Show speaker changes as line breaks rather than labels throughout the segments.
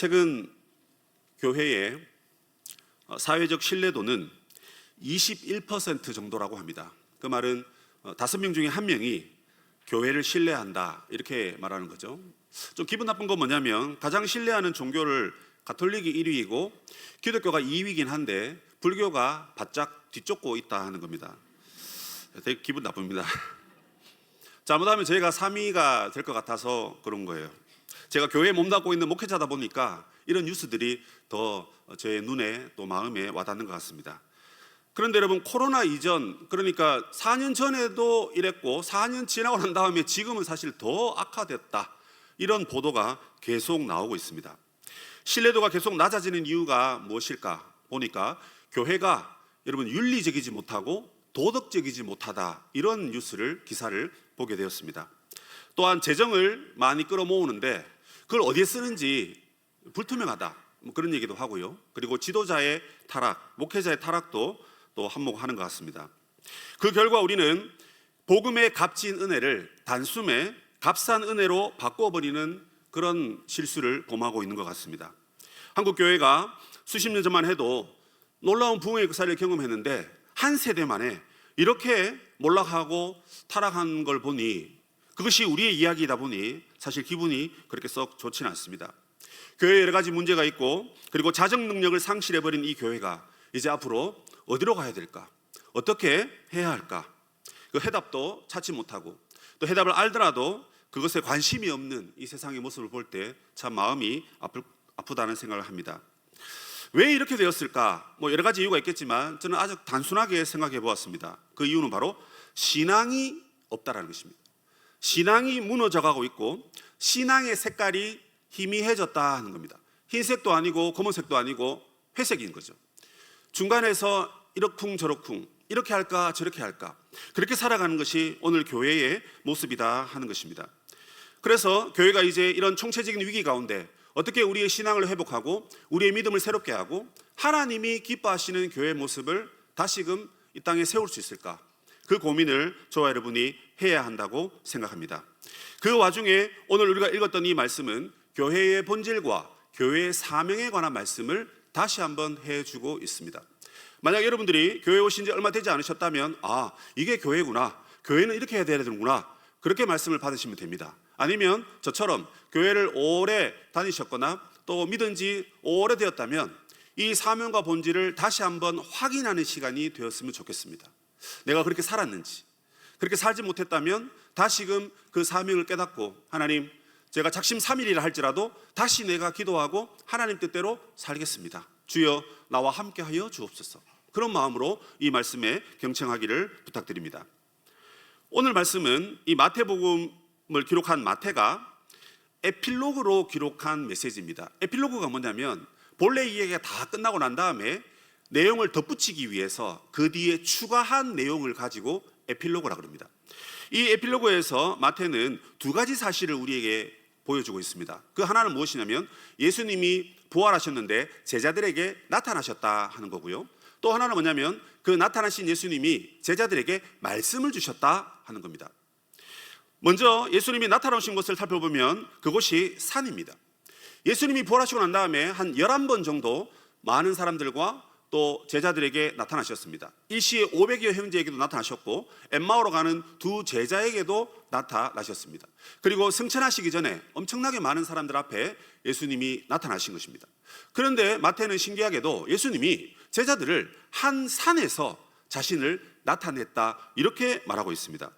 최근 교회의 사회적 신뢰도는 21% 정도라고 합니다. 그 말은 5명 중에 1명이 교회를 신뢰한다 이렇게 말하는 거죠. 좀 기분 나쁜 건 뭐냐면 가장 신뢰하는 종교를 가톨릭이 1위이고 기독교가 2위이긴 한데 불교가 바짝 뒤쫓고 있다 하는 겁니다. 되게 기분 나쁩니다. 잘못하면 저희가 3위가 될 것 같아서 그런 거예요. 제가 교회에 몸담고 있는 목회자다 보니까 이런 뉴스들이 더 제 눈에 또 마음에 와닿는 것 같습니다. 그런데 여러분, 코로나 이전, 그러니까 4년 전에도 이랬고 4년 지나고 난 다음에 지금은 사실 더 악화됐다, 이런 보도가 계속 나오고 있습니다. 신뢰도가 계속 낮아지는 이유가 무엇일까 보니까 교회가 여러분 윤리적이지 못하고 도덕적이지 못하다, 이런 기사를 보게 되었습니다. 또한 재정을 많이 끌어모으는데 그걸 어디에 쓰는지 불투명하다, 그런 얘기도 하고요. 그리고 지도자의 타락, 목회자의 타락도 또 한몫하는 것 같습니다. 그 결과 우리는 복음의 값진 은혜를 단숨에 값싼 은혜로 바꿔버리는 그런 실수를 범하고 있는 것 같습니다. 한국 교회가 수십 년 전만 해도 놀라운 부흥의 역사를 경험했는데 한 세대 만에 이렇게 몰락하고 타락한 걸 보니, 그것이 우리의 이야기이다 보니 사실 기분이 그렇게 썩 좋지는 않습니다. 교회에 여러 가지 문제가 있고, 그리고 자정 능력을 상실해버린 이 교회가 이제 앞으로 어디로 가야 될까? 어떻게 해야 할까? 그 해답도 찾지 못하고, 또 해답을 알더라도 그것에 관심이 없는 이 세상의 모습을 볼 때 참 마음이 아프다는 생각을 합니다. 왜 이렇게 되었을까? 여러 가지 이유가 있겠지만 저는 아주 단순하게 생각해 보았습니다. 그 이유는 바로 신앙이 없다라는 것입니다. 신앙이 무너져가고 있고 신앙의 색깔이 희미해졌다 하는 겁니다. 흰색도 아니고 검은색도 아니고 회색인 거죠. 중간에서 이러쿵저러쿵, 이렇게 할까 저렇게 할까, 그렇게 살아가는 것이 오늘 교회의 모습이다 하는 것입니다. 그래서 교회가 이제 이런 총체적인 위기 가운데 어떻게 우리의 신앙을 회복하고 우리의 믿음을 새롭게 하고 하나님이 기뻐하시는 교회의 모습을 다시금 이 땅에 세울 수 있을까, 그 고민을 저와 여러분이 해야 한다고 생각합니다. 그 와중에 오늘 우리가 읽었던 이 말씀은 교회의 본질과 교회의 사명에 관한 말씀을 다시 한번 해주고 있습니다. 만약 여러분들이 교회에 오신 지 얼마 되지 않으셨다면 이게 교회구나, 교회는 이렇게 해야 되는구나, 그렇게 말씀을 받으시면 됩니다. 아니면 저처럼 교회를 오래 다니셨거나 또 믿은 지 오래되었다면 이 사명과 본질을 다시 한번 확인하는 시간이 되었으면 좋겠습니다. 내가 그렇게 살았는지, 그렇게 살지 못했다면 다시금 그 사명을 깨닫고, 하나님, 제가 작심삼일이라 할지라도 다시 내가 기도하고 하나님 뜻대로 살겠습니다. 주여 나와 함께하여 주옵소서. 그런 마음으로 이 말씀에 경청하기를 부탁드립니다. 오늘 말씀은 이 마태복음을 기록한 마태가 에필로그로 기록한 메시지입니다. 에필로그가 뭐냐면 본래 이야기가 다 끝나고 난 다음에 내용을 덧붙이기 위해서 그 뒤에 추가한 내용을 가지고 에필로그라고 합니다. 이 에필로그에서 마태는 두 가지 사실을 우리에게 보여주고 있습니다. 그 하나는 무엇이냐면 예수님이 부활하셨는데 제자들에게 나타나셨다 하는 거고요. 또 하나는 뭐냐면 그 나타나신 예수님이 제자들에게 말씀을 주셨다 하는 겁니다. 먼저 예수님이 나타나신 것을 살펴보면 그곳이 산입니다. 예수님이 부활하시고 난 다음에 한 11번 정도 많은 사람들과 또 제자들에게 나타나셨습니다. 일시에 500여 형제에게도 나타나셨고 엠마오로 가는 두 제자에게도 나타나셨습니다. 그리고 승천하시기 전에 엄청나게 많은 사람들 앞에 예수님이 나타나신 것입니다. 그런데 마태는 신기하게도 예수님이 제자들을 한 산에서 자신을 나타냈다, 이렇게 말하고 있습니다.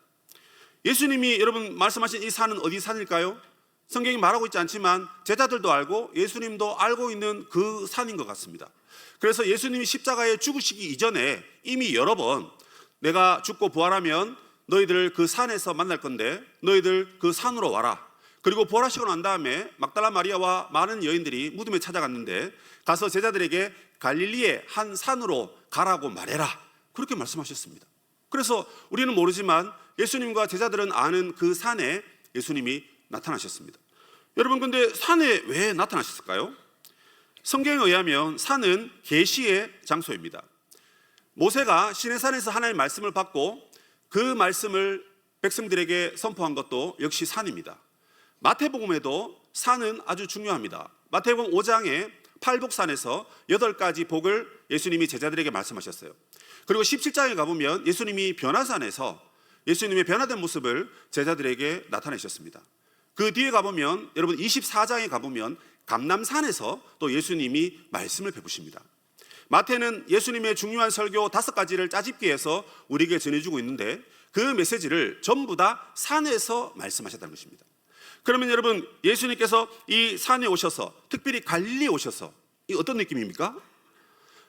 예수님이 여러분 말씀하신 이 산은 어디 산일까요? 성경이 말하고 있지 않지만 제자들도 알고 예수님도 알고 있는 그 산인 것 같습니다. 그래서 예수님이 십자가에 죽으시기 이전에 이미 여러 번 내가 죽고 부활하면 너희들 그 산에서 만날 건데 너희들 그 산으로 와라. 그리고 부활하시고 난 다음에 막달라 마리아와 많은 여인들이 무덤에 찾아갔는데 가서 제자들에게 갈릴리의 한 산으로 가라고 말해라, 그렇게 말씀하셨습니다. 그래서 우리는 모르지만 예수님과 제자들은 아는 그 산에 예수님이 나타나셨습니다. 여러분, 근데 산에 왜 나타나셨을까요? 성경에 의하면 산은 계시의 장소입니다. 모세가 시내산에서 하나님의 말씀을 받고 그 말씀을 백성들에게 선포한 것도 역시 산입니다. 마태복음에도 산은 아주 중요합니다. 마태복음 5장에 팔복산에서 8가지 복을 예수님이 제자들에게 말씀하셨어요. 그리고 17장에 가보면 예수님이 변화산에서 예수님의 변화된 모습을 제자들에게 나타내셨습니다. 그 뒤에 가보면 여러분 24장에 가보면 감람산에서 또 예수님이 말씀을 베푸십니다. 마태는 예수님의 중요한 설교 5가지를 짜집기 해서 우리에게 전해주고 있는데 그 메시지를 전부 다 산에서 말씀하셨다는 것입니다. 그러면 여러분 예수님께서 이 산에 오셔서 특별히 갈릴리에 오셔서 이 어떤 느낌입니까?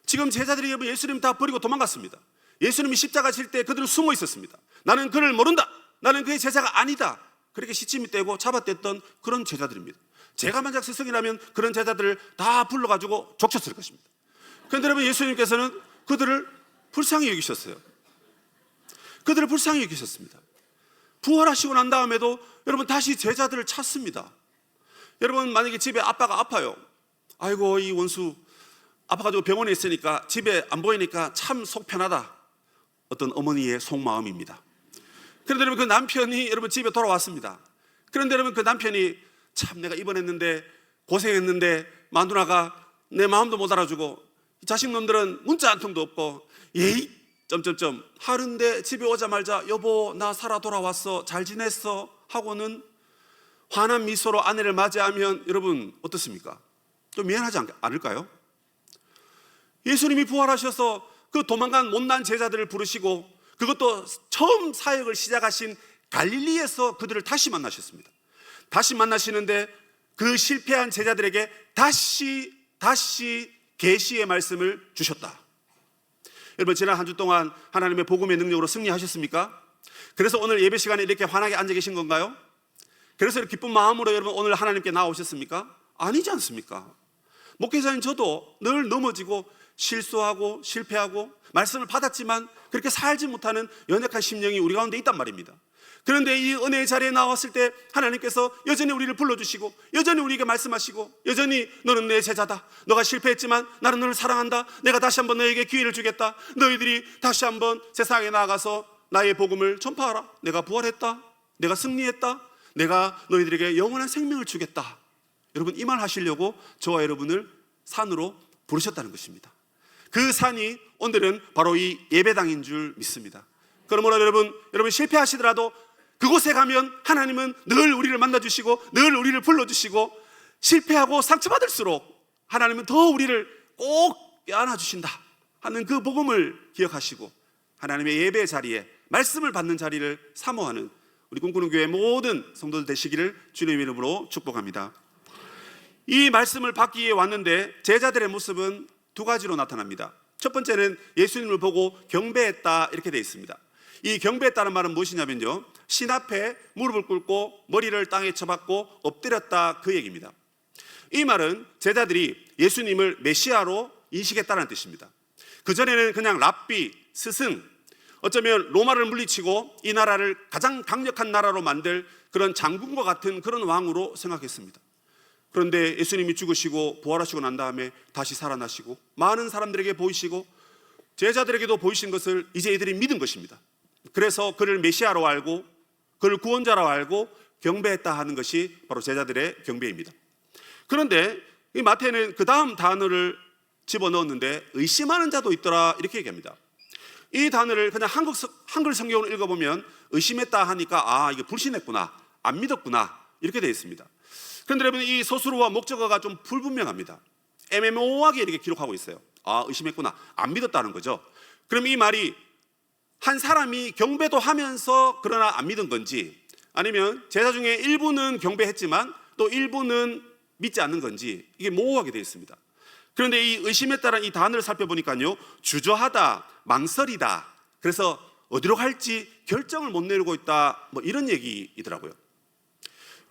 지금 제자들이 여러분 예수님 다 버리고 도망갔습니다. 예수님이 십자가 질 때 그들은 숨어 있었습니다. 나는 그를 모른다. 나는 그의 제자가 아니다. 그렇게 시침이 떼고 잡아댔던 그런 제자들입니다. 제가 만약 스승이라면 그런 제자들을 다 불러가지고 족쳤을 것입니다. 그런데 여러분 예수님께서는 그들을 불쌍히 여기셨어요. 그들을 불쌍히 여기셨습니다. 부활하시고 난 다음에도 여러분 다시 제자들을 찾습니다. 여러분 만약에 집에 아빠가 아파요. 아이고 이 원수 아파가지고 병원에 있으니까 집에 안 보이니까 참 속 편하다. 어떤 어머니의 속마음입니다. 그런데 여러분 그 남편이 여러분 집에 돌아왔습니다. 그런데 여러분 그 남편이 참 내가 입원했는데 고생했는데 마누라가 내 마음도 못 알아주고 자식놈들은 문자 한 통도 없고 예이 점점점 하루인데 집에 오자마자 여보 나 살아 돌아왔어 잘 지냈어 하고는 환한 미소로 아내를 맞이하면 여러분 어떻습니까? 좀 미안하지 않을까요? 예수님이 부활하셔서 그 도망간 못난 제자들을 부르시고 그것도 처음 사역을 시작하신 갈릴리에서 그들을 다시 만나셨습니다. 다시 만나시는데 그 실패한 제자들에게 다시 계시의 말씀을 주셨다. 여러분 지난 한 주 동안 하나님의 복음의 능력으로 승리하셨습니까? 그래서 오늘 예배 시간에 이렇게 환하게 앉아 계신 건가요? 그래서 이렇게 기쁜 마음으로 여러분 오늘 하나님께 나오셨습니까? 아니지 않습니까? 목회자인 저도 늘 넘어지고 실수하고 실패하고 말씀을 받았지만 그렇게 살지 못하는 연약한 심령이 우리 가운데 있단 말입니다. 그런데 이 은혜의 자리에 나왔을 때 하나님께서 여전히 우리를 불러주시고 여전히 우리에게 말씀하시고 여전히 너는 내 제자다. 너가 실패했지만 나는 너를 사랑한다. 내가 다시 한번 너에게 기회를 주겠다. 너희들이 다시 한번 세상에 나가서 나의 복음을 전파하라. 내가 부활했다. 내가 승리했다. 내가 너희들에게 영원한 생명을 주겠다. 여러분 이 말 하시려고 저와 여러분을 산으로 부르셨다는 것입니다. 그 산이 오늘은 바로 이 예배당인 줄 믿습니다. 그러므로 여러분 실패하시더라도 그곳에 가면 하나님은 늘 우리를 만나주시고 늘 우리를 불러주시고 실패하고 상처받을수록 하나님은 더 우리를 꼭 안아주신다 하는 그 복음을 기억하시고 하나님의 예배 자리에 말씀을 받는 자리를 사모하는 우리 꿈꾸는 교회 모든 성도들 되시기를 주님의 이름으로 축복합니다. 이 말씀을 받기 위해 왔는데 제자들의 모습은 2가지로 나타납니다. 첫 번째는 예수님을 보고 경배했다 이렇게 되어 있습니다. 이 경배했다는 말은 무엇이냐면요, 신 앞에 무릎을 꿇고 머리를 땅에 쳐박고 엎드렸다 그 얘기입니다. 이 말은 제자들이 예수님을 메시아로 인식했다는 뜻입니다. 그전에는 그냥 랍비, 스승, 어쩌면 로마를 물리치고 이 나라를 가장 강력한 나라로 만들 그런 장군과 같은 그런 왕으로 생각했습니다. 그런데 예수님이 죽으시고 부활하시고 난 다음에 다시 살아나시고 많은 사람들에게 보이시고 제자들에게도 보이신 것을 이제 이들이 믿은 것입니다. 그래서 그를 메시아로 알고 그를 구원자로 알고 경배했다 하는 것이 바로 제자들의 경배입니다. 그런데 이 마태는 그 다음 단어를 집어넣었는데 의심하는 자도 있더라 이렇게 얘기합니다. 이 단어를 그냥 한글 성경으로 읽어보면 의심했다 하니까 이게 불신했구나, 안 믿었구나 이렇게 되어 있습니다. 그런데 여러분 이 서술어와 목적어가 좀 불분명합니다. 애매모호하게 이렇게 기록하고 있어요. 의심했구나, 안 믿었다는 거죠. 그럼 이 말이 한 사람이 경배도 하면서 그러나 안 믿은 건지 아니면 제자 중에 일부는 경배했지만 또 일부는 믿지 않는 건지 이게 모호하게 되어 있습니다. 그런데 이 의심했다는 이 단어를 살펴보니까요, 주저하다, 망설이다, 그래서 어디로 갈지 결정을 못 내리고 있다 이런 얘기이더라고요.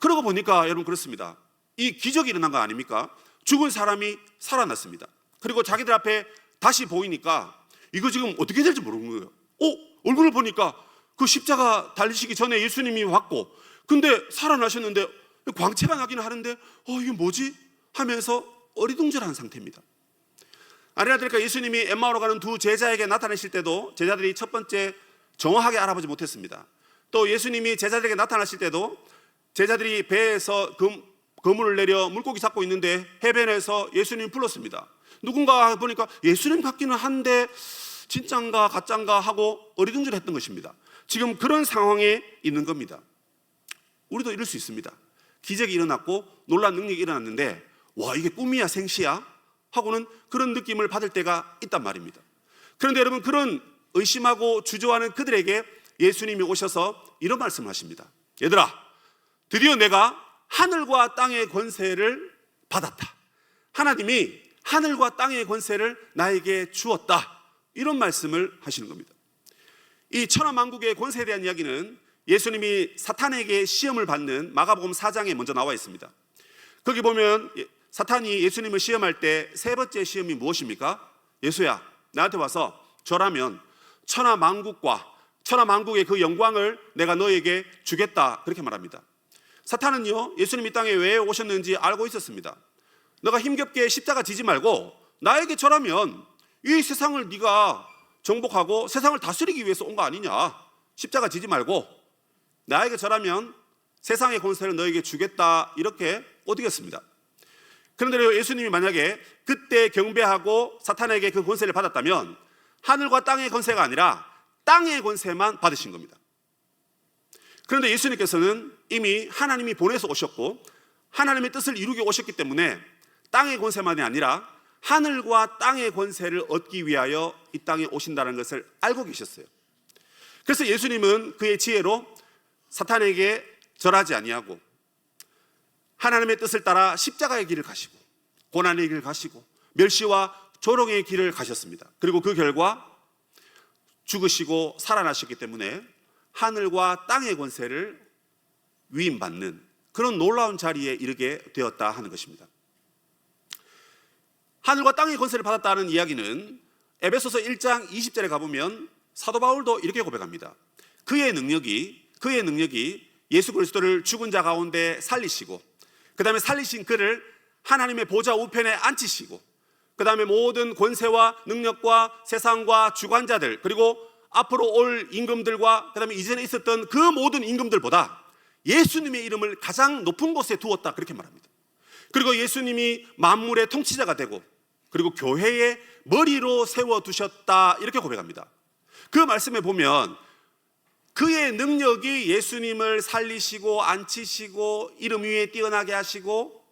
그러고 보니까 여러분 그렇습니다. 이 기적이 일어난 거 아닙니까? 죽은 사람이 살아났습니다. 그리고 자기들 앞에 다시 보이니까 이거 지금 어떻게 될지 모르는 거예요. 얼굴을 보니까 그 십자가 달리시기 전에 예수님이 왔고 근데 살아나셨는데 광채가 나기는 하는데 이게 뭐지? 하면서 어리둥절한 상태입니다. 아니라 그러니까 예수님이 엠마오로 가는 2 제자에게 나타나실 때도 제자들이 첫 번째 정확하게 알아보지 못했습니다. 또 예수님이 제자들에게 나타나실 때도 제자들이 배에서 거물을 내려 물고기 잡고 있는데 해변에서 예수님 불렀습니다. 누군가 보니까 예수님 같기는 한데 진짠가 가짠가 하고 어리둥절했던 것입니다. 지금 그런 상황에 있는 겁니다. 우리도 이럴 수 있습니다. 기적이 일어났고 놀라운 능력이 일어났는데 와, 이게 꿈이야 생시야? 하고는 그런 느낌을 받을 때가 있단 말입니다. 그런데 여러분, 그런 의심하고 주저하는 그들에게 예수님이 오셔서 이런 말씀을 하십니다. 얘들아, 드디어 내가 하늘과 땅의 권세를 받았다. 하나님이 하늘과 땅의 권세를 나에게 주었다. 이런 말씀을 하시는 겁니다. 이 천하만국의 권세에 대한 이야기는 예수님이 사탄에게 시험을 받는 마가복음 4장에 먼저 나와 있습니다. 거기 보면 사탄이 예수님을 시험할 때 세 번째 시험이 무엇입니까? 예수야, 나한테 와서 절하면 천하만국의 그 영광을 내가 너에게 주겠다, 그렇게 말합니다. 사탄은요, 예수님이 땅에 왜 오셨는지 알고 있었습니다. 너가 힘겹게 십자가 지지 말고 나에게 절하면 이 세상을 네가 정복하고 세상을 다스리기 위해서 온 거 아니냐. 십자가 지지 말고 나에게 절하면 세상의 권세를 너에게 주겠다, 이렇게 오디겠습니다. 그런데 예수님이 만약에 그때 경배하고 사탄에게 그 권세를 받았다면 하늘과 땅의 권세가 아니라 땅의 권세만 받으신 겁니다. 그런데 예수님께서는 이미 하나님이 보내서 오셨고 하나님의 뜻을 이루게 오셨기 때문에 땅의 권세만이 아니라 하늘과 땅의 권세를 얻기 위하여 이 땅에 오신다는 것을 알고 계셨어요. 그래서 예수님은 그의 지혜로 사탄에게 절하지 아니하고 하나님의 뜻을 따라 십자가의 길을 가시고 고난의 길을 가시고 멸시와 조롱의 길을 가셨습니다. 그리고 그 결과 죽으시고 살아나셨기 때문에 하늘과 땅의 권세를 위임받는 그런 놀라운 자리에 이르게 되었다 하는 것입니다. 하늘과 땅의 권세를 받았다는 이야기는 에베소서 1장 20절에 가보면 사도 바울도 이렇게 고백합니다. 그의 능력이 예수 그리스도를 죽은 자 가운데 살리시고 그 다음에 살리신 그를 하나님의 보좌 우편에 앉히시고 그 다음에 모든 권세와 능력과 세상과 주관자들 그리고 앞으로 올 임금들과 그 다음에 이전에 있었던 그 모든 임금들보다 예수님의 이름을 가장 높은 곳에 두었다, 그렇게 말합니다. 그리고 예수님이 만물의 통치자가 되고 그리고 교회의 머리로 세워두셨다, 이렇게 고백합니다. 그 말씀에 보면 그의 능력이 예수님을 살리시고 앉히시고 이름 위에 뛰어나게 하시고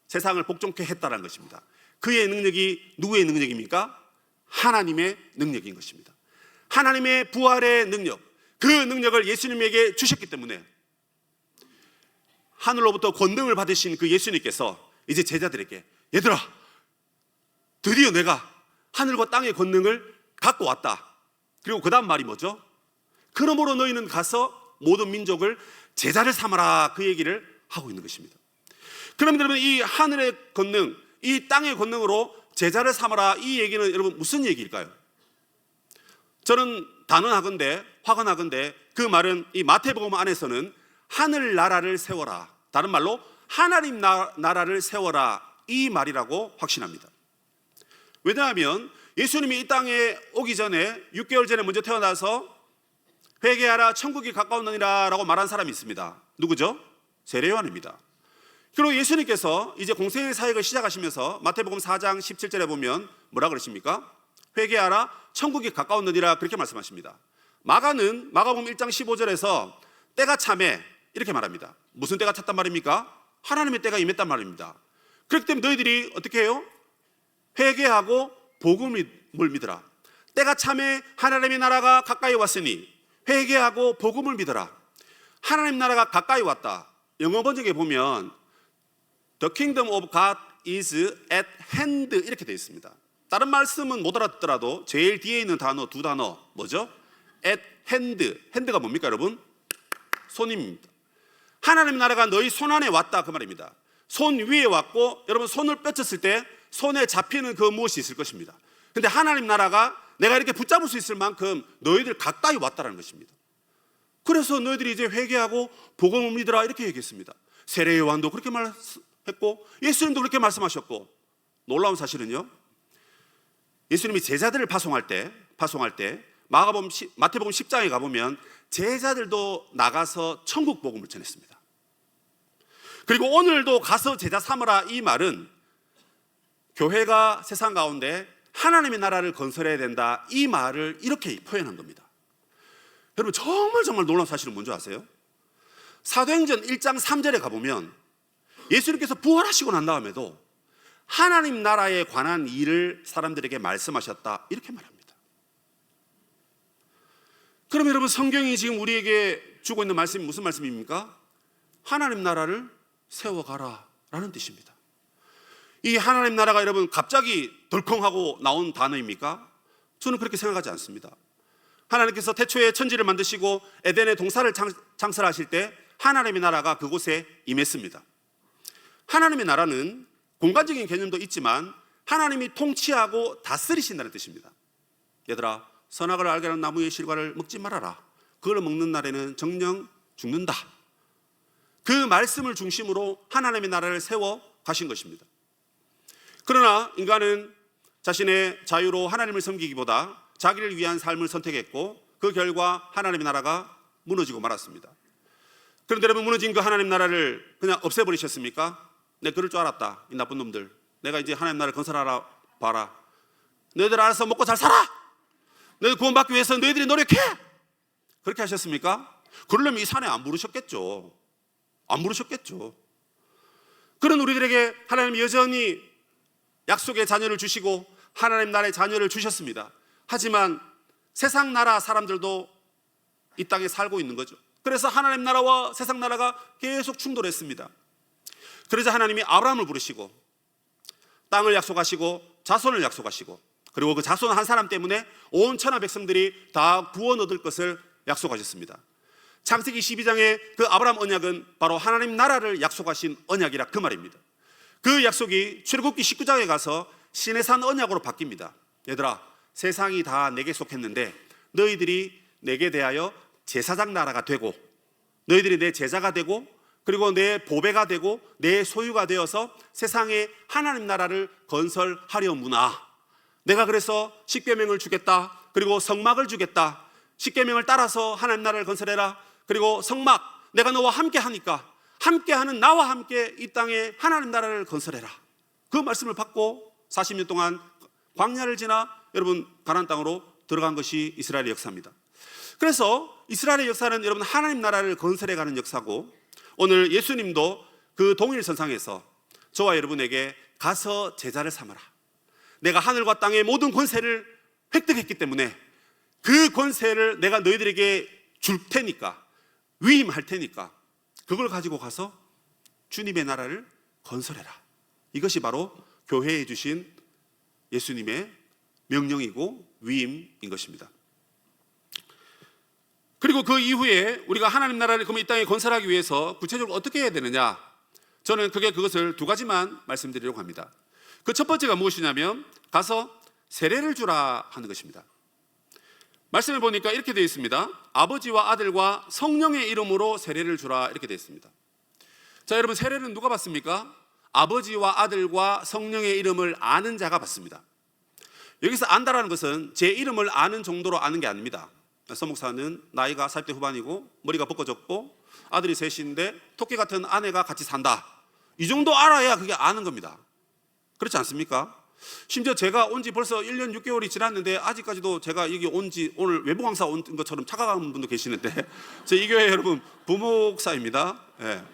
세상을 복종케 했다는 것입니다. 그의 능력이 누구의 능력입니까? 하나님의 능력인 것입니다. 하나님의 부활의 능력, 그 능력을 예수님에게 주셨기 때문에 하늘로부터 권능을 받으신 그 예수님께서 이제 제자들에게 얘들아, 드디어 내가 하늘과 땅의 권능을 갖고 왔다. 그리고 그 다음 말이 뭐죠? 그러므로 너희는 가서 모든 민족을 제자를 삼아라, 그 얘기를 하고 있는 것입니다. 그러면 여러분, 이 하늘의 권능, 이 땅의 권능으로 제자를 삼아라, 이 얘기는 여러분 무슨 얘기일까요? 저는 단언하건대 확언하건대 그 말은 이 마태복음 안에서는 하늘나라를 세워라, 다른 말로 하나님 나라를 세워라, 이 말이라고 확신합니다. 왜냐하면 예수님이 이 땅에 오기 전에 6개월 전에 먼저 태어나서 회개하라 천국이 가까웠느니라 라고 말한 사람이 있습니다. 누구죠? 세례요한입니다. 그리고 예수님께서 이제 공생의 사역을 시작하시면서 마태복음 4장 17절에 보면 뭐라 그러십니까? 회개하라 천국이 가까웠느니라, 그렇게 말씀하십니다. 마가는 마가복음 1장 15절에서 때가 차매, 이렇게 말합니다. 무슨 때가 찼단 말입니까? 하나님의 때가 임했단 말입니다. 그렇기 때문에 너희들이 어떻게 해요? 회개하고 복음을 믿으라. 때가 차매 하나님의 나라가 가까이 왔으니 회개하고 복음을 믿어라. 하나님 나라가 가까이 왔다. 영어 번역에 보면 The kingdom of God is at hand, 이렇게 되어 있습니다. 다른 말씀은 못 알아듣더라도 제일 뒤에 있는 단어, 두 단어 뭐죠? at hand. hand가 뭡니까 여러분? 손입니다. 하나님 나라가 너희 손 안에 왔다, 그 말입니다. 손 위에 왔고, 여러분 손을 뻗쳤을 때 손에 잡히는 그 무엇이 있을 것입니다. 근데 하나님 나라가 내가 이렇게 붙잡을 수 있을 만큼 너희들 가까이 왔다는 것입니다. 그래서 너희들이 이제 회개하고 복음을 믿으라, 이렇게 얘기했습니다. 세례 요한도 그렇게 말했고 예수님도 그렇게 말씀하셨고, 놀라운 사실은요, 예수님이 제자들을 파송할 때 마태복음 10장에 가보면 제자들도 나가서 천국 복음을 전했습니다. 그리고 오늘도 가서 제자 삼으라, 이 말은 교회가 세상 가운데 하나님의 나라를 건설해야 된다, 이 말을 이렇게 표현한 겁니다. 여러분, 정말 놀라운 사실은 뭔지 아세요? 사도행전 1장 3절에 가보면 예수님께서 부활하시고 난 다음에도 하나님 나라에 관한 일을 사람들에게 말씀하셨다, 이렇게 말합니다. 그럼 여러분, 성경이 지금 우리에게 주고 있는 말씀이 무슨 말씀입니까? 하나님 나라를 세워가라 라는 뜻입니다. 이 하나님 나라가 여러분 갑자기 덜컹하고 나온 단어입니까? 저는 그렇게 생각하지 않습니다. 하나님께서 태초에 천지를 만드시고 에덴의 동산을 창설하실 때 하나님의 나라가 그곳에 임했습니다. 하나님의 나라는 공간적인 개념도 있지만 하나님이 통치하고 다스리신다는 뜻입니다. 얘들아, 선악을 알게 하는 나무의 실과를 먹지 말아라. 그걸 먹는 날에는 정령 죽는다. 그 말씀을 중심으로 하나님의 나라를 세워 가신 것입니다. 그러나 인간은 자신의 자유로 하나님을 섬기기보다 자기를 위한 삶을 선택했고 그 결과 하나님의 나라가 무너지고 말았습니다. 그런데 여러분, 무너진 그 하나님 나라를 그냥 없애버리셨습니까? 내 그럴 줄 알았다, 이 나쁜 놈들. 내가 이제 하나님 나라를 건설하라 봐라. 너희들 알아서 먹고 잘 살아. 너희들 구원받기 위해서 너희들이 노력해. 그렇게 하셨습니까? 그러려면 이 산에 안 부르셨겠죠. 안 부르셨겠죠. 그런 우리들에게 하나님이 여전히 약속의 자녀를 주시고 하나님 나라의 자녀를 주셨습니다. 하지만 세상 나라 사람들도 이 땅에 살고 있는 거죠. 그래서 하나님 나라와 세상 나라가 계속 충돌했습니다. 그러자 하나님이 아브라함을 부르시고 땅을 약속하시고 자손을 약속하시고, 그리고 그 자손 한 사람 때문에 온 천하 백성들이 다 구원 얻을 것을 약속하셨습니다. 창세기 12장의 그 아브라함 언약은 바로 하나님 나라를 약속하신 언약이라 그 말입니다. 그 약속이 출애굽기 19장에 가서 시내산 언약으로 바뀝니다. 얘들아, 세상이 다 내게 속했는데 너희들이 내게 대하여 제사장 나라가 되고 너희들이 내 제자가 되고 그리고 내 보배가 되고 내 소유가 되어서 세상에 하나님 나라를 건설하려무나. 내가 그래서 십계명을 주겠다. 그리고 성막을 주겠다. 십계명을 따라서 하나님 나라를 건설해라. 그리고 성막, 내가 너와 함께 하니까 함께하는 나와 함께 이 땅에 하나님 나라를 건설해라. 그 말씀을 받고 40년 동안 광야를 지나 여러분 가나안 땅으로 들어간 것이 이스라엘의 역사입니다. 그래서 이스라엘의 역사는 여러분 하나님 나라를 건설해가는 역사고, 오늘 예수님도 그 동일선상에서 저와 여러분에게 가서 제자를 삼아라. 내가 하늘과 땅의 모든 권세를 획득했기 때문에 그 권세를 내가 너희들에게 줄 테니까, 위임할 테니까 그걸 가지고 가서 주님의 나라를 건설해라. 이것이 바로 교회에 주신 예수님의 명령이고 위임인 것입니다. 그리고 그 이후에 우리가 하나님 나라를 그럼 이 땅에 건설하기 위해서 구체적으로 어떻게 해야 되느냐? 저는 그것을 두 가지만 말씀드리려고 합니다. 그 첫 번째가 무엇이냐면 가서 세례를 주라 하는 것입니다. 말씀을 보니까 이렇게 되어 있습니다. 아버지와 아들과 성령의 이름으로 세례를 주라, 이렇게 되어 있습니다. 자, 여러분, 세례는 누가 받습니까? 아버지와 아들과 성령의 이름을 아는 자가 받습니다. 여기서 안다라는 것은 제 이름을 아는 정도로 아는 게 아닙니다. 서목사는 나이가 40대 후반이고 머리가 벗겨졌고 아들이 셋인데 토끼 같은 아내가 같이 산다, 이 정도 알아야 그게 아는 겁니다. 그렇지 않습니까? 심지어 제가 온 지 벌써 1년 6개월이 지났는데 아직까지도 제가 여기 온 지 오늘 외부 강사 온 것처럼 착각하는 분도 계시는데 제 이 교회 여러분 부목사입니다. 네.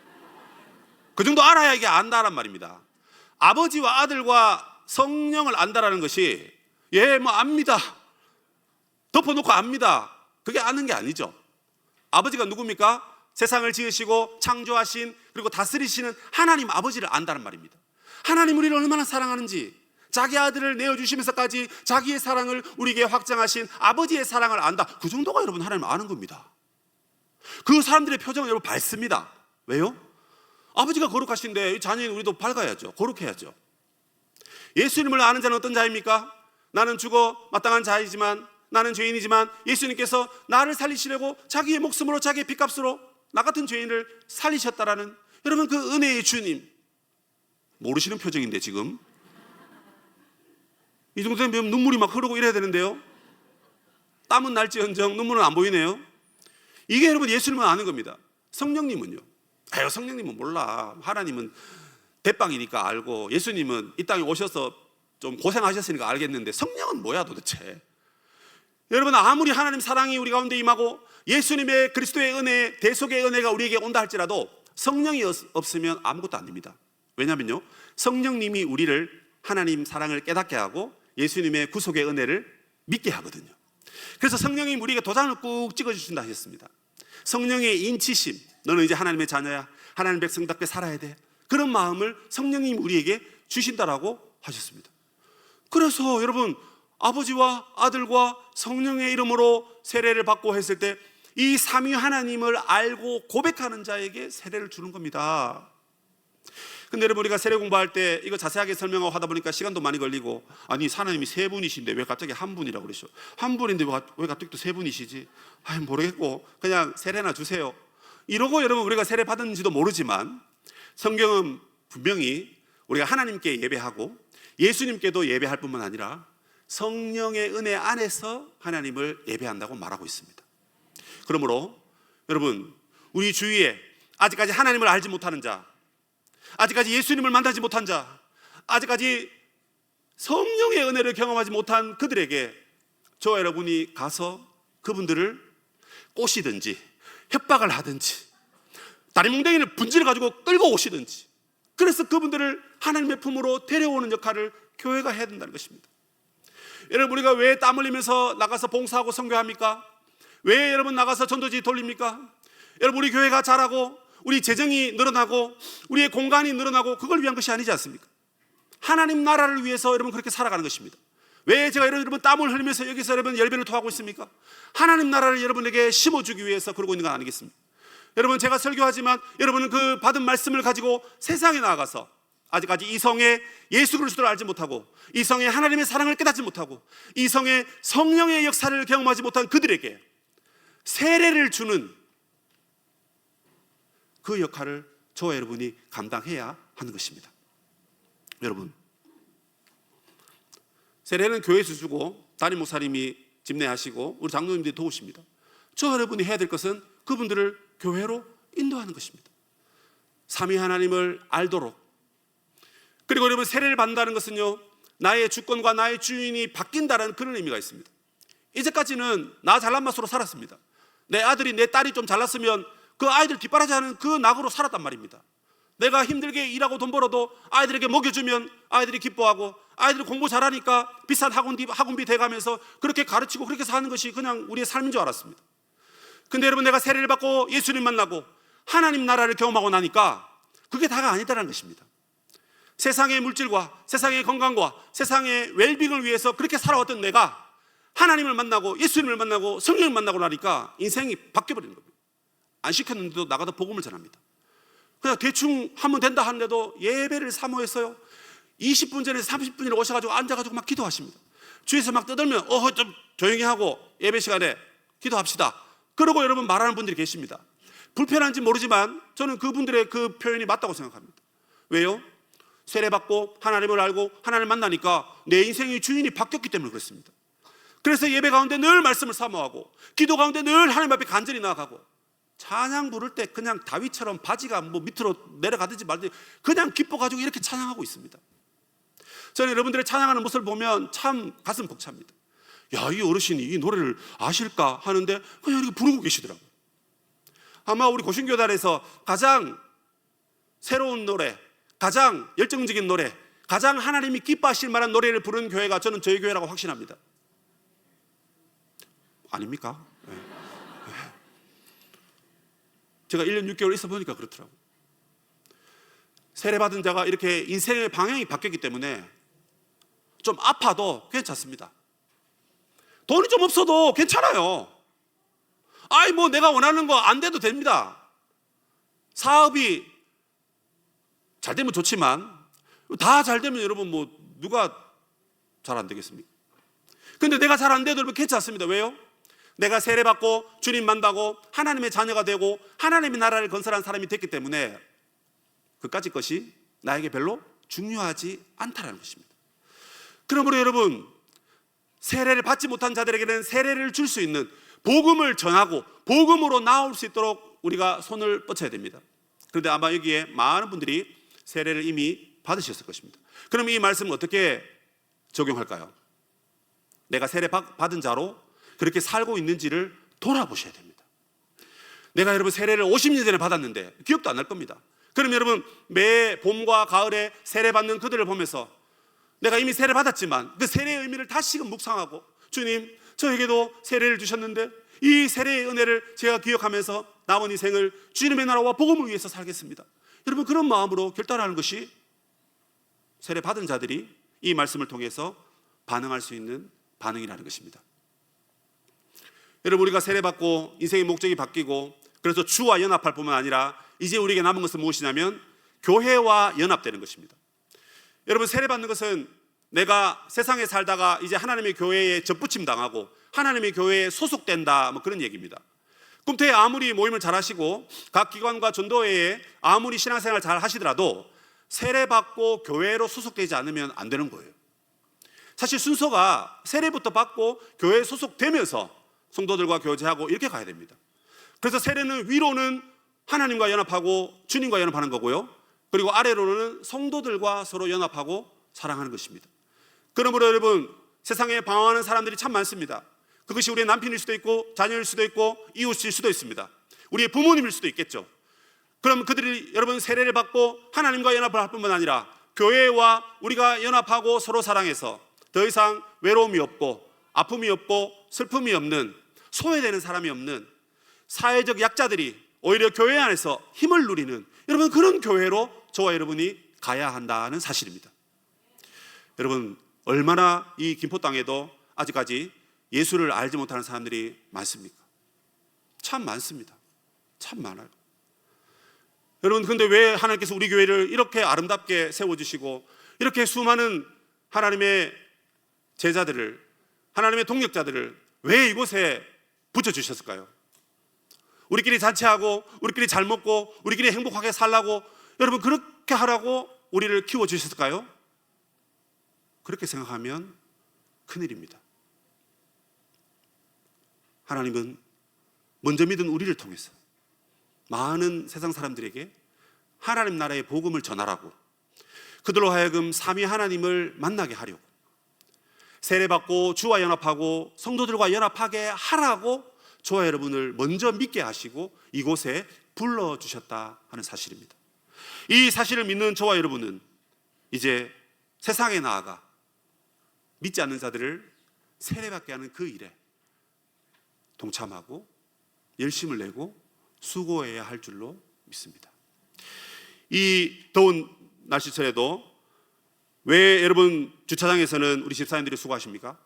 그 정도 알아야 이게 안다란 말입니다. 아버지와 아들과 성령을 안다라는 것이 뭐 압니다, 덮어놓고 압니다, 그게 아는 게 아니죠. 아버지가 누굽니까? 세상을 지으시고 창조하신 그리고 다스리시는 하나님 아버지를 안다는 말입니다. 하나님 우리를 얼마나 사랑하는지, 자기 아들을 내어주시면서까지 자기의 사랑을 우리에게 확장하신 아버지의 사랑을 안다, 그 정도가 여러분 하나님을 아는 겁니다. 그 사람들의 표정은 여러분 밝습니다. 왜요? 아버지가 거룩하신데 자녀인 우리도 밝아야죠. 거룩해야죠. 예수님을 아는 자는 어떤 자입니까? 나는 죽어 마땅한 자이지만, 나는 죄인이지만 예수님께서 나를 살리시려고 자기의 목숨으로 자기의 핏값으로 나 같은 죄인을 살리셨다라는, 여러분 그 은혜의 주님, 모르시는 표정인데 지금 이 정도 되면 눈물이 막 흐르고 이래야 되는데요. 땀은 날지언정 눈물은 안 보이네요. 이게 여러분 예수님을 아는 겁니다. 성령님은요, 아유, 성령님은 몰라. 하나님은 대빵이니까 알고, 예수님은 이 땅에 오셔서 좀 고생하셨으니까 알겠는데 성령은 뭐야 도대체? 여러분, 아무리 하나님 사랑이 우리 가운데 임하고 예수님의 그리스도의 은혜, 대속의 은혜가 우리에게 온다 할지라도 성령이 없으면 아무것도 안 됩니다. 왜냐면요, 성령님이 우리를 하나님 사랑을 깨닫게 하고 예수님의 구속의 은혜를 믿게 하거든요. 그래서 성령님 우리에게 도장을 꾹 찍어주신다 하셨습니다. 성령의 인치심, 너는 이제 하나님의 자녀야, 하나님 백성답게 살아야 돼, 그런 마음을 성령님 우리에게 주신다라고 하셨습니다. 그래서 여러분, 아버지와 아들과 성령의 이름으로 세례를 받고 했을 때 이 삼위 하나님을 알고 고백하는 자에게 세례를 주는 겁니다. 근데 여러분, 우리가 세례 공부할 때 이거 자세하게 설명하고 하다 보니까 시간도 많이 걸리고, 아니 하나님이 세 분이신데 왜 갑자기 한 분이라고 그러셔? 한 분인데 왜 갑자기 또 세 분이시지? 아니 모르겠고 그냥 세례나 주세요 이러고 여러분 우리가 세례 받았는지도 모르지만, 성경은 분명히 우리가 하나님께 예배하고 예수님께도 예배할 뿐만 아니라 성령의 은혜 안에서 하나님을 예배한다고 말하고 있습니다. 그러므로 여러분, 우리 주위에 아직까지 하나님을 알지 못하는 자, 아직까지 예수님을 만나지 못한 자, 아직까지 성령의 은혜를 경험하지 못한 그들에게 저와 여러분이 가서 그분들을 꼬시든지 협박을 하든지 다리 뭉댕이를 분지를 가지고 끌고 오시든지, 그래서 그분들을 하나님의 품으로 데려오는 역할을 교회가 해야 된다는 것입니다. 여러분, 우리가 왜 땀 흘리면서 나가서 봉사하고 선교합니까? 왜 여러분 나가서 전도지 돌립니까? 여러분, 우리 교회가 자라고 우리 재정이 늘어나고 우리의 공간이 늘어나고 그걸 위한 것이 아니지 않습니까? 하나님 나라를 위해서 여러분 그렇게 살아가는 것입니다. 왜 제가 여러분 땀을 흘리면서 여기서 여러분 열배를 토하고 있습니까? 하나님 나라를 여러분에게 심어주기 위해서 그러고 있는 건 아니겠습니까? 여러분, 제가 설교하지만 여러분은 그 받은 말씀을 가지고 세상에 나가서 아직까지 이성의 예수 그리스도를 알지 못하고 이성의 하나님의 사랑을 깨닫지 못하고 이성의 성령의 역사를 경험하지 못한 그들에게 세례를 주는 그 역할을 저와 여러분이 감당해야 하는 것입니다. 여러분, 세례는 교회에서 주고 담임 목사님이 집례하시고 우리 장로님들이 도우십니다. 저와 여러분이 해야 될 것은 그분들을 교회로 인도하는 것입니다. 삼위 하나님을 알도록. 그리고 여러분, 세례를 받는다는 것은요, 나의 주권과 나의 주인이 바뀐다는 그런 의미가 있습니다. 이제까지는 나 잘난 맛으로 살았습니다. 내 아들이 내 딸이 좀 잘났으면 그 아이들 뒷바라지하는 그 낙으로 살았단 말입니다. 내가 힘들게 일하고 돈 벌어도 아이들에게 먹여주면 아이들이 기뻐하고 아이들이 공부 잘하니까 비싼 학원비 대가면서 그렇게 가르치고 그렇게 사는 것이 그냥 우리의 삶인 줄 알았습니다. 근데 여러분, 내가 세례를 받고 예수님 만나고 하나님 나라를 경험하고 나니까 그게 다가 아니다라는 것입니다. 세상의 물질과 세상의 건강과 세상의 웰빙을 위해서 그렇게 살아왔던 내가 하나님을 만나고 예수님을 만나고 성령을 만나고 나니까 인생이 바뀌어버리는 겁니다. 안 시켰는데도 나가다 복음을 전합니다. 그냥 대충 하면 된다 하는데도 예배를 사모했어요. 20분 전에 30분 전에 오셔가지고 앉아가지고 막 기도하십니다. 주위에서 막 떠들면 좀 조용히 하고 예배 시간에 기도합시다. 그러고 여러분 말하는 분들이 계십니다. 불편한지 모르지만 저는 그분들의 그 표현이 맞다고 생각합니다. 왜요? 세례받고 하나님을 알고 하나님을 만나니까 내 인생의 주인이 바뀌었기 때문에 그렇습니다. 그래서 예배 가운데 늘 말씀을 사모하고 기도 가운데 늘 하나님 앞에 간절히 나아가고 찬양 부를 때 그냥 다윗처럼 바지가 뭐 밑으로 내려가든지 말든지 그냥 기뻐가지고 이렇게 찬양하고 있습니다. 저는 여러분들의 찬양하는 모습을 보면 참 가슴 벅찹니다. 야, 이 어르신이 이 노래를 아실까 하는데 그냥 이렇게 부르고 계시더라고요. 아마 우리 고신교단에서 가장 새로운 노래, 가장 열정적인 노래, 가장 하나님이 기뻐하실 만한 노래를 부르는 교회가 저는 저희 교회라고 확신합니다. 아닙니까? 네. 제가 1년 6개월 있어 보니까 그렇더라고요. 세례받은 자가 이렇게 인생의 방향이 바뀌었기 때문에 좀 아파도 괜찮습니다. 돈이 좀 없어도 괜찮아요. 아이 뭐 내가 원하는 거 안 돼도 됩니다. 사업이 잘 되면 좋지만 다 잘 되면 여러분 뭐 누가 잘 안 되겠습니까? 근데 내가 잘 안 돼도 여러분 괜찮습니다. 왜요? 내가 세례받고 주님 만나고 하나님의 자녀가 되고 하나님의 나라를 건설한 사람이 됐기 때문에 그까짓 것이 나에게 별로 중요하지 않다는 것입니다. 그러므로 여러분, 세례를 받지 못한 자들에게는 세례를 줄 수 있는 복음을 전하고 복음으로 나올 수 있도록 우리가 손을 뻗쳐야 됩니다. 그런데 아마 여기에 많은 분들이 세례를 이미 받으셨을 것입니다. 그럼 이 말씀을 어떻게 적용할까요? 내가 세례 받은 자로 그렇게 살고 있는지를 돌아보셔야 됩니다. 내가 여러분 세례를 50년 전에 받았는데 기억도 안 날 겁니다. 그럼 여러분 매 봄과 가을에 세례 받는 그들을 보면서 내가 이미 세례 받았지만 그 세례의 의미를 다시금 묵상하고, 주님 저에게도 세례를 주셨는데 이 세례의 은혜를 제가 기억하면서 남은 인생을 주님의 나라와 복음을 위해서 살겠습니다. 여러분 그런 마음으로 결단하는 것이 세례 받은 자들이 이 말씀을 통해서 반응할 수 있는 반응이라는 것입니다. 여러분 우리가 세례 받고 인생의 목적이 바뀌고 그래서 주와 연합할 뿐만 아니라 이제 우리에게 남은 것은 무엇이냐면 교회와 연합되는 것입니다. 여러분 세례 받는 것은 내가 세상에 살다가 이제 하나님의 교회에 접붙임 당하고 하나님의 교회에 소속된다, 뭐 그런 얘기입니다. 꿈터에 아무리 모임을 잘 하시고 각 기관과 전도회에 아무리 신앙생활 잘 하시더라도 세례 받고 교회로 소속되지 않으면 안 되는 거예요. 사실 순서가 세례부터 받고 교회에 소속되면서 성도들과 교제하고 이렇게 가야 됩니다. 그래서 세례는 위로는 하나님과 연합하고 주님과 연합하는 거고요, 그리고 아래로는 성도들과 서로 연합하고 사랑하는 것입니다. 그러므로 여러분 세상에 방황하는 사람들이 참 많습니다. 그것이 우리의 남편일 수도 있고 자녀일 수도 있고 이웃일 수도 있습니다. 우리의 부모님일 수도 있겠죠. 그럼 그들이 여러분 세례를 받고 하나님과 연합을 할 뿐만 아니라 교회와 우리가 연합하고 서로 사랑해서 더 이상 외로움이 없고 아픔이 없고 슬픔이 없는, 소외되는 사람이 없는 사회적 약자들이 오히려 교회 안에서 힘을 누리는, 여러분 그런 교회로 저와 여러분이 가야 한다는 사실입니다. 여러분 얼마나 이 김포 땅에도 아직까지 예수를 알지 못하는 사람들이 많습니까? 참 많습니다. 참 많아요. 여러분 근데 왜 하나님께서 우리 교회를 이렇게 아름답게 세워주시고 이렇게 수많은 하나님의 제자들을, 하나님의 동력자들을 왜 이곳에 붙여주셨을까요? 우리끼리 잔치하고 우리끼리 잘 먹고 우리끼리 행복하게 살라고 여러분 그렇게 하라고 우리를 키워주셨을까요? 그렇게 생각하면 큰일입니다. 하나님은 먼저 믿은 우리를 통해서 많은 세상 사람들에게 하나님 나라의 복음을 전하라고, 그들로 하여금 삼위 하나님을 만나게 하려고, 세례받고 주와 연합하고 성도들과 연합하게 하라고 저와 여러분을 먼저 믿게 하시고 이곳에 불러주셨다 하는 사실입니다. 이 사실을 믿는 저와 여러분은 이제 세상에 나아가 믿지 않는 자들을 세례받게 하는 그 일에 동참하고 열심을 내고 수고해야 할 줄로 믿습니다. 이 더운 날씨철에도 왜 여러분 주차장에서는 우리 집사님들이 수고하십니까?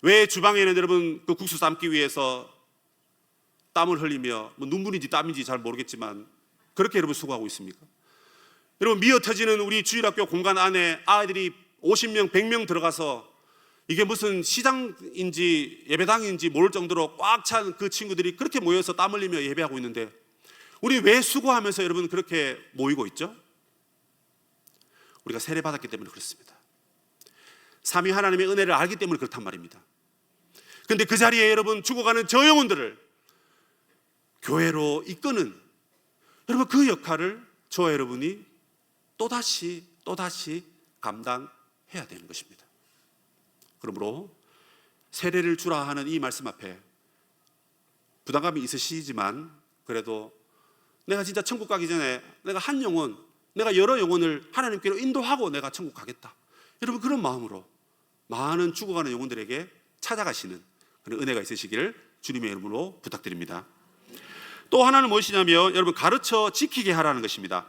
왜 주방에는 여러분 그 국수 삶기 위해서 땀을 흘리며 뭐 눈물인지 땀인지 잘 모르겠지만 그렇게 여러분 수고하고 있습니까? 여러분 미어 터지는 우리 주일학교 공간 안에 아이들이 50명, 100명 들어가서 이게 무슨 시장인지 예배당인지 모를 정도로 꽉 찬 그 친구들이 그렇게 모여서 땀 흘리며 예배하고 있는데 우리 왜 수고하면서 여러분 그렇게 모이고 있죠? 우리가 세례 받았기 때문에 그렇습니다. 삼위 하나님의 은혜를 알기 때문에 그렇단 말입니다. 그런데 그 자리에 여러분 죽어가는 저 영혼들을 교회로 이끄는 여러분 그 역할을 저와 여러분이 또다시 감당해야 되는 것입니다. 그러므로 세례를 주라 하는 이 말씀 앞에 부담감이 있으시지만 그래도 내가 진짜 천국 가기 전에 내가 한 영혼, 내가 여러 영혼을 하나님께로 인도하고 내가 천국 가겠다, 여러분 그런 마음으로 많은 죽어가는 영혼들에게 찾아가시는 그런 은혜가 있으시기를 주님의 이름으로 부탁드립니다. 또 하나는 무엇이냐면 여러분 가르쳐 지키게 하라는 것입니다.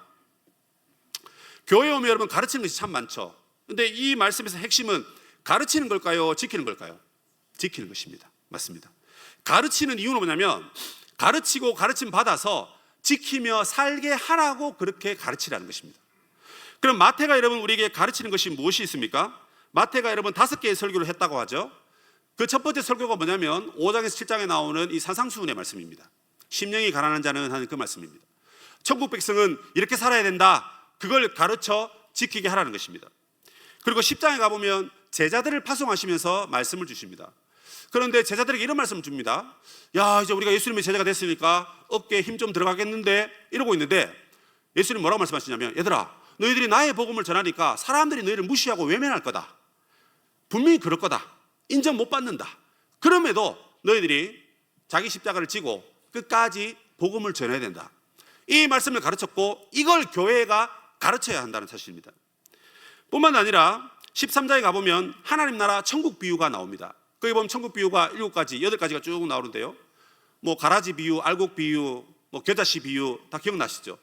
교회에 오면 여러분 가르치는 것이 참 많죠. 그런데 이 말씀에서 핵심은 가르치는 걸까요? 지키는 걸까요? 지키는 것입니다. 맞습니다. 가르치는 이유는 뭐냐면 가르치고 가르침 받아서 지키며 살게 하라고 그렇게 가르치라는 것입니다. 그럼 마태가 여러분 우리에게 가르치는 것이 무엇이 있습니까? 마태가 여러분 5개의 설교를 했다고 하죠. 그 첫 번째 설교가 뭐냐면 5장에서 7장에 나오는 이 산상수훈의 말씀입니다. 심령이 가난한 자는 하는 그 말씀입니다. 천국 백성은 이렇게 살아야 된다, 그걸 가르쳐 지키게 하라는 것입니다. 그리고 10장에 가보면 제자들을 파송하시면서 말씀을 주십니다. 그런데 제자들에게 이런 말씀을 줍니다. 야, 이제 우리가 예수님의 제자가 됐으니까 어깨에 힘 좀 들어가겠는데 이러고 있는데 예수님 뭐라고 말씀하시냐면, 얘들아, 너희들이 나의 복음을 전하니까 사람들이 너희를 무시하고 외면할 거다. 분명히 그럴 거다. 인정 못 받는다. 그럼에도 너희들이 자기 십자가를 지고 끝까지 복음을 전해야 된다. 이 말씀을 가르쳤고 이걸 교회가 가르쳐야 한다는 사실입니다. 뿐만 아니라 13장에 가보면 하나님 나라 천국 비유가 나옵니다. 거기 보면 천국 비유가 7가지, 8가지가 쭉 나오는데요. 뭐 가라지 비유, 알곡 비유, 뭐 겨자씨 비유 다 기억나시죠?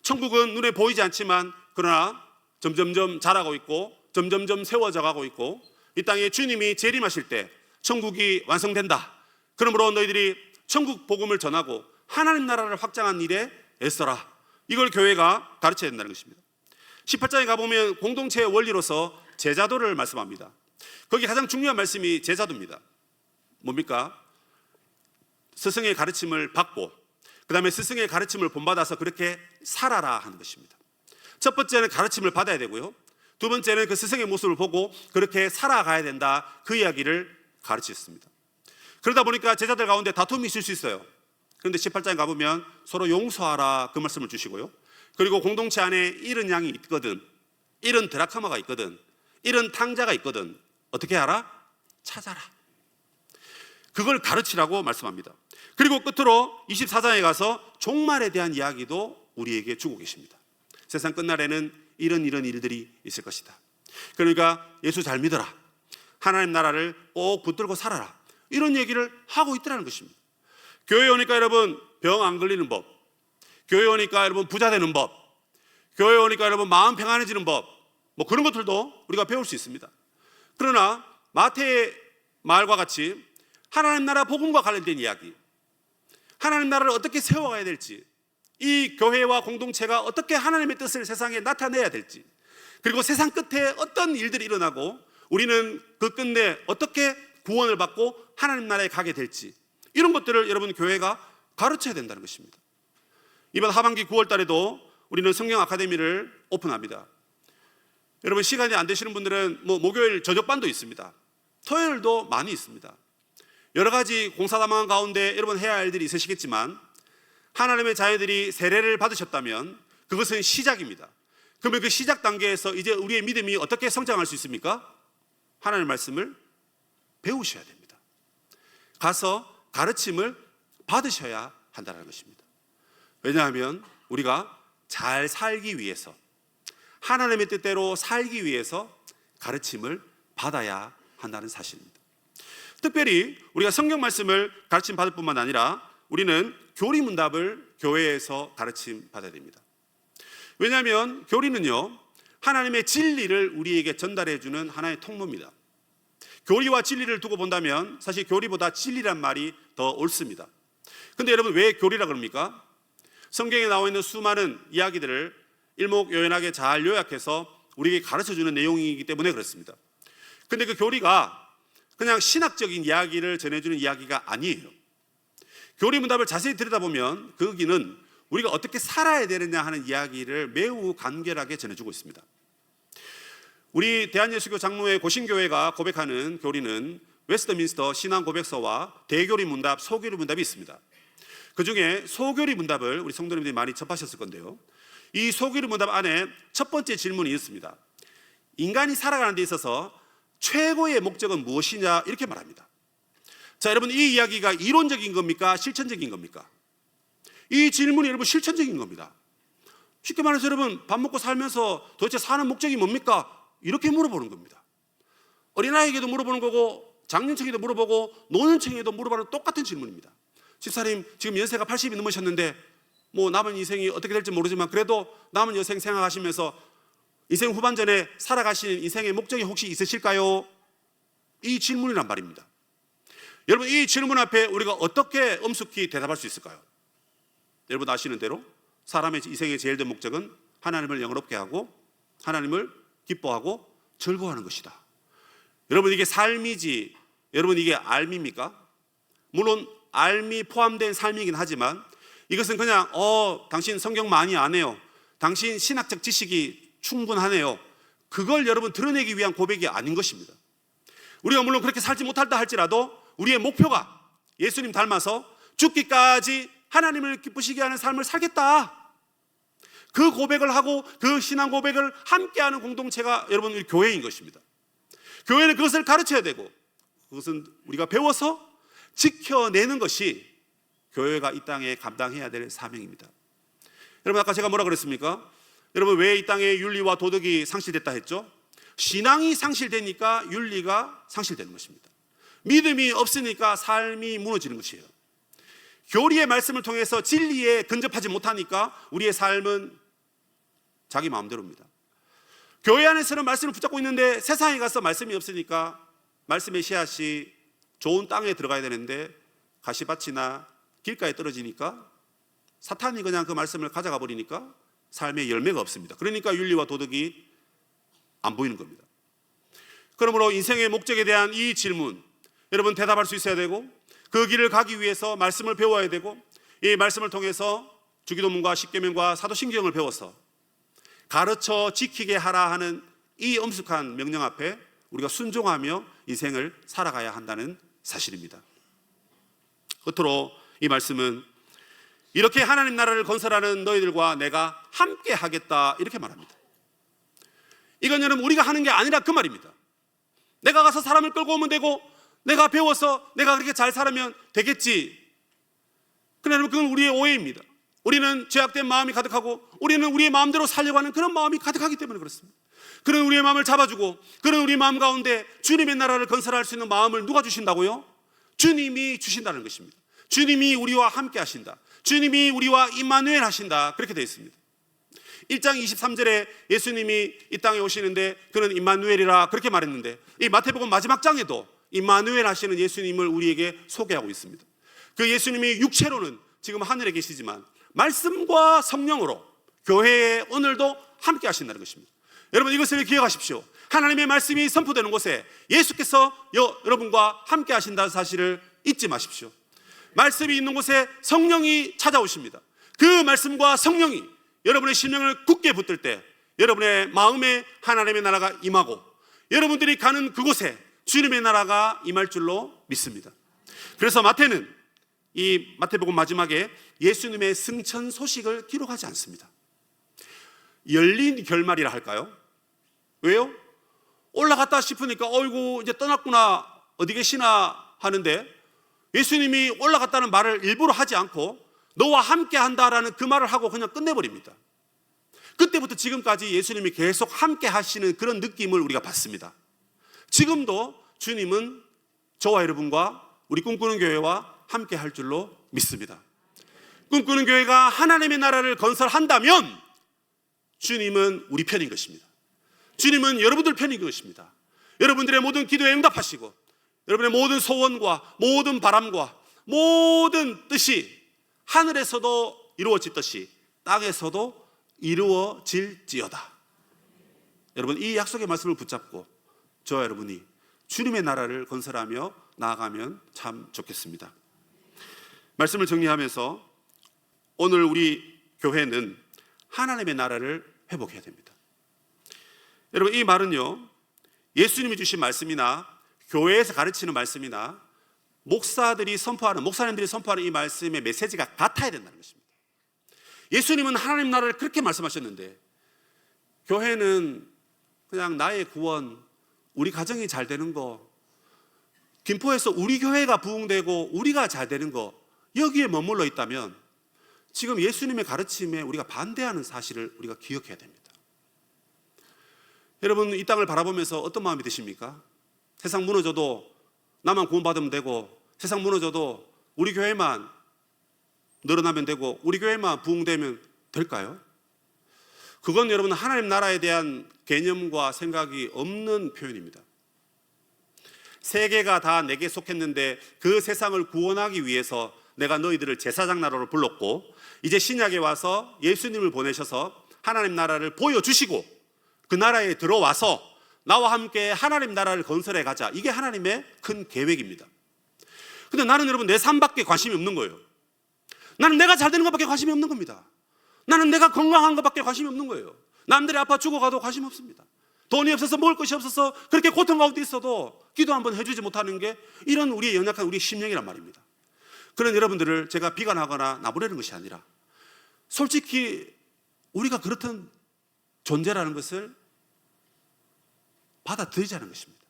천국은 눈에 보이지 않지만 그러나 점점점 자라고 있고 점점점 세워져 가고 있고, 이 땅에 주님이 재림하실 때 천국이 완성된다. 그러므로 너희들이 천국 복음을 전하고 하나님 나라를 확장한 일에 애써라. 이걸 교회가 가르쳐야 된다는 것입니다. 18장에 가보면 공동체의 원리로서 제자도를 말씀합니다. 거기 가장 중요한 말씀이 제자도입니다. 뭡니까? 스승의 가르침을 받고 그 다음에 스승의 가르침을 본받아서 그렇게 살아라 하는 것입니다. 첫 번째는 가르침을 받아야 되고요, 두 번째는 그 스승의 모습을 보고 그렇게 살아가야 된다, 그 이야기를 가르치셨습니다. 그러다 보니까 제자들 가운데 다툼이 있을 수 있어요. 그런데 18장에 가보면 서로 용서하라, 그 말씀을 주시고요, 그리고 공동체 안에 잃은 양이 있거든, 잃은 드라크마가 있거든, 잃은 탕자가 있거든, 어떻게 하라? 찾아라. 그걸 가르치라고 말씀합니다. 그리고 끝으로 24장에 가서 종말에 대한 이야기도 우리에게 주고 계십니다. 세상 끝날에는 이런 일들이 있을 것이다. 그러니까 예수 잘 믿어라, 하나님 나라를 꼭 붙들고 살아라, 이런 얘기를 하고 있더라는 것입니다. 교회 오니까 여러분 병 안 걸리는 법, 교회 오니까 여러분 부자 되는 법, 교회 오니까 여러분 마음 평안해지는 법, 뭐 그런 것들도 우리가 배울 수 있습니다. 그러나 마태의 말과 같이 하나님 나라 복음과 관련된 이야기, 하나님 나라를 어떻게 세워가야 될지, 이 교회와 공동체가 어떻게 하나님의 뜻을 세상에 나타내야 될지, 그리고 세상 끝에 어떤 일들이 일어나고 우리는 그 끝내 어떻게 구원을 받고 하나님 나라에 가게 될지, 이런 것들을 여러분 교회가 가르쳐야 된다는 것입니다. 이번 하반기 9월 달에도 우리는 성경 아카데미를 오픈합니다. 여러분 시간이 안 되시는 분들은 뭐 목요일 저녁반도 있습니다. 토요일도 많이 있습니다. 여러 가지 공사담당 가운데 여러분 해야 할 일들이 있으시겠지만, 하나님의 자녀들이 세례를 받으셨다면 그것은 시작입니다. 그러면 그 시작 단계에서 이제 우리의 믿음이 어떻게 성장할 수 있습니까? 하나님의 말씀을 배우셔야 됩니다. 가서 가르침을 받으셔야 한다는 것입니다. 왜냐하면 우리가 잘 살기 위해서, 하나님의 뜻대로 살기 위해서 가르침을 받아야 한다는 사실입니다. 특별히 우리가 성경 말씀을 가르침 받을 뿐만 아니라 우리는 교리문답을 교회에서 가르침 받아야 됩니다. 왜냐하면 교리는요, 하나님의 진리를 우리에게 전달해 주는 하나의 통로입니다. 교리와 진리를 두고 본다면 사실 교리보다 진리란 말이 더 옳습니다. 근데 여러분 왜 교리라 그럽니까? 성경에 나와 있는 수많은 이야기들을 일목요연하게 잘 요약해서 우리에게 가르쳐주는 내용이기 때문에 그렇습니다. 근데 그 교리가 그냥 신학적인 이야기를 전해주는 이야기가 아니에요. 교리문답을 자세히 들여다보면 거기는 우리가 어떻게 살아야 되느냐 하는 이야기를 매우 간결하게 전해주고 있습니다. 우리 대한예수교 장로회 고신교회가 고백하는 교리는 웨스트민스터 신앙고백서와 대교리문답, 소교리문답이 있습니다. 그 중에 소교리문답을 우리 성도님들이 많이 접하셨을 건데요, 이 소교리문답 안에 첫 번째 질문이 있습니다. 인간이 살아가는 데 있어서 최고의 목적은 무엇이냐, 이렇게 말합니다. 자, 여러분 이 이야기가 이론적인 겁니까? 실천적인 겁니까? 이 질문이 여러분 실천적인 겁니다. 쉽게 말해서 여러분 밥 먹고 살면서 도대체 사는 목적이 뭡니까? 이렇게 물어보는 겁니다. 어린아이에게도 물어보는 거고 장년층에도 물어보고 노년층에도 물어보는 똑같은 질문입니다. 집사님 지금 연세가 80이 넘으셨는데 뭐 남은 인생이 어떻게 될지 모르지만 그래도 남은 여생 생각하시면서 인생 후반전에 살아가시는 인생의 목적이 혹시 있으실까요? 이 질문이란 말입니다. 여러분 이 질문 앞에 우리가 어떻게 엄숙히 대답할 수 있을까요? 여러분 아시는 대로 사람의 인생의 제일 된 목적은 하나님을 영화롭게 하고 하나님을 기뻐하고 즐거워하는 것이다. 여러분 이게 삶이지 여러분 이게 알미입니까? 물론 알미 포함된 삶이긴 하지만 이것은 그냥 당신 성경 많이 안 해요, 당신 신학적 지식이 충분하네요, 그걸 여러분 드러내기 위한 고백이 아닌 것입니다. 우리가 물론 그렇게 살지 못한다 할지라도 우리의 목표가 예수님 닮아서 죽기까지 하나님을 기쁘시게 하는 삶을 살겠다, 그 고백을 하고 그 신앙 고백을 함께하는 공동체가 여러분 우리 교회인 것입니다. 교회는 그것을 가르쳐야 되고 그것은 우리가 배워서 지켜내는 것이 교회가 이 땅에 감당해야 될 사명입니다. 여러분 아까 제가 뭐라 그랬습니까? 여러분 왜 이 땅에 윤리와 도덕이 상실됐다 했죠? 신앙이 상실되니까 윤리가 상실되는 것입니다. 믿음이 없으니까 삶이 무너지는 것이에요. 교리의 말씀을 통해서 진리에 근접하지 못하니까 우리의 삶은 자기 마음대로입니다. 교회 안에서는 말씀을 붙잡고 있는데 세상에 가서 말씀이 없으니까 말씀의 씨앗이 좋은 땅에 들어가야 되는데 가시밭이나 길가에 떨어지니까 사탄이 그냥 그 말씀을 가져가 버리니까 삶에 열매가 없습니다. 그러니까 윤리와 도덕이 안 보이는 겁니다. 그러므로 인생의 목적에 대한 이 질문 여러분 대답할 수 있어야 되고 그 길을 가기 위해서 말씀을 배워야 되고 이 말씀을 통해서 주기도문과 십계명과 사도신경을 배워서 가르쳐 지키게 하라 하는 이 엄숙한 명령 앞에 우리가 순종하며 인생을 살아가야 한다는 사실입니다. 끝으로 이 말씀은 이렇게 하나님 나라를 건설하는 너희들과 내가 함께 하겠다 이렇게 말합니다. 이건 여러분 우리가 하는 게 아니라 그 말입니다. 내가 가서 사람을 끌고 오면 되고 내가 배워서 내가 그렇게 잘 살면 되겠지. 그러나 여러분 그건 우리의 오해입니다. 우리는 죄악된 마음이 가득하고 우리는 우리의 마음대로 살려고 하는 그런 마음이 가득하기 때문에 그렇습니다. 그런 우리의 마음을 잡아주고 그런 우리 마음 가운데 주님의 나라를 건설할 수 있는 마음을 누가 주신다고요? 주님이 주신다는 것입니다. 주님이 우리와 함께 하신다. 주님이 우리와 임마누엘 하신다. 그렇게 되어 있습니다. 1장 23절에 예수님이 이 땅에 오시는데 그는 임마누엘이라 그렇게 말했는데 이 마태복음 마지막 장에도 임마누엘 하시는 예수님을 우리에게 소개하고 있습니다. 그 예수님이 육체로는 지금 하늘에 계시지만 말씀과 성령으로 교회에 오늘도 함께 하신다는 것입니다. 여러분 이것을 기억하십시오. 하나님의 말씀이 선포되는 곳에 예수께서 여러분과 함께 하신다는 사실을 잊지 마십시오. 말씀이 있는 곳에 성령이 찾아오십니다. 그 말씀과 성령이 여러분의 심령을 굳게 붙들 때 여러분의 마음에 하나님의 나라가 임하고 여러분들이 가는 그곳에 주님의 나라가 임할 줄로 믿습니다. 그래서 마태는 이 마태복음 마지막에 예수님의 승천 소식을 기록하지 않습니다. 열린 결말이라 할까요? 왜요? 올라갔다 싶으니까 어이구 이제 떠났구나 어디 계시나 하는데 예수님이 올라갔다는 말을 일부러 하지 않고 너와 함께 한다라는 그 말을 하고 그냥 끝내버립니다. 그때부터 지금까지 예수님이 계속 함께 하시는 그런 느낌을 우리가 받습니다. 지금도 주님은 저와 여러분과 우리 꿈꾸는 교회와 함께 할 줄로 믿습니다. 꿈꾸는 교회가 하나님의 나라를 건설한다면 주님은 우리 편인 것입니다. 주님은 여러분들 편인 것입니다. 여러분들의 모든 기도에 응답하시고 여러분의 모든 소원과 모든 바람과 모든 뜻이 하늘에서도 이루어지듯이 땅에서도 이루어질지어다. 여러분 이 약속의 말씀을 붙잡고 저와 여러분이 주님의 나라를 건설하며 나아가면 참 좋겠습니다. 말씀을 정리하면서 오늘 우리 교회는 하나님의 나라를 회복해야 됩니다. 여러분 이 말은요 예수님이 주신 말씀이나 교회에서 가르치는 말씀이나 목사님들이 선포하는 이 말씀의 메시지가 같아야 된다는 것입니다. 예수님은 하나님 나라를 그렇게 말씀하셨는데 교회는 그냥 나의 구원, 우리 가정이 잘 되는 거, 김포에서 우리 교회가 부흥되고 우리가 잘 되는 거 여기에 머물러 있다면 지금 예수님의 가르침에 우리가 반대하는 사실을 우리가 기억해야 됩니다. 여러분 이 땅을 바라보면서 어떤 마음이 드십니까? 세상 무너져도 나만 구원받으면 되고 세상 무너져도 우리 교회만 늘어나면 되고 우리 교회만 부흥되면 될까요? 그건 여러분 하나님 나라에 대한 개념과 생각이 없는 표현입니다. 세계가 다 내게 속했는데 그 세상을 구원하기 위해서 내가 너희들을 제사장 나라로 불렀고 이제 신약에 와서 예수님을 보내셔서 하나님 나라를 보여주시고 그 나라에 들어와서 나와 함께 하나님 나라를 건설해 가자. 이게 하나님의 큰 계획입니다. 근데 나는 여러분 내 삶밖에 관심이 없는 거예요. 나는 내가 잘 되는 것밖에 관심이 없는 겁니다. 나는 내가 건강한 것밖에 관심이 없는 거예요. 남들이 아파 죽어가도 관심 없습니다. 돈이 없어서 먹을 것이 없어서 그렇게 고통 가운데 있어도 기도 한번 해주지 못하는 게 이런 우리의 연약한 우리의 심령이란 말입니다. 그런 여러분들을 제가 비관하거나 나부르는 것이 아니라 솔직히 우리가 그렇던 존재라는 것을 받아들이자는 것입니다.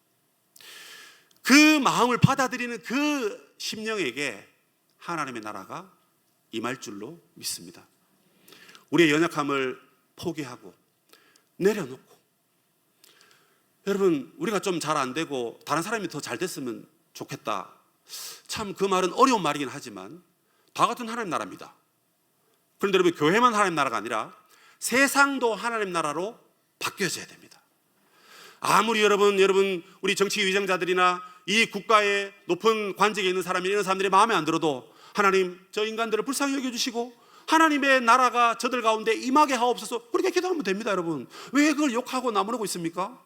그 마음을 받아들이는 그 심령에게 하나님의 나라가 임할 줄로 믿습니다. 우리의 연약함을 포기하고 내려놓고, 여러분, 우리가 좀 잘 안 되고 다른 사람이 더 잘 됐으면 좋겠다, 참 그 말은 어려운 말이긴 하지만 다 같은 하나님 나라입니다. 그런데 여러분, 교회만 하나님 나라가 아니라 세상도 하나님 나라로 바뀌어져야 됩니다. 아무리 여러분 우리 정치 위정자들이나 이 국가의 높은 관직에 있는 사람이, 이런 사람들이 마음에 안 들어도 하나님, 저 인간들을 불쌍히 여겨주시고 하나님의 나라가 저들 가운데 임하게 하옵소서, 그렇게 기도하면 됩니다. 여러분, 왜 그걸 욕하고 나무르고 있습니까?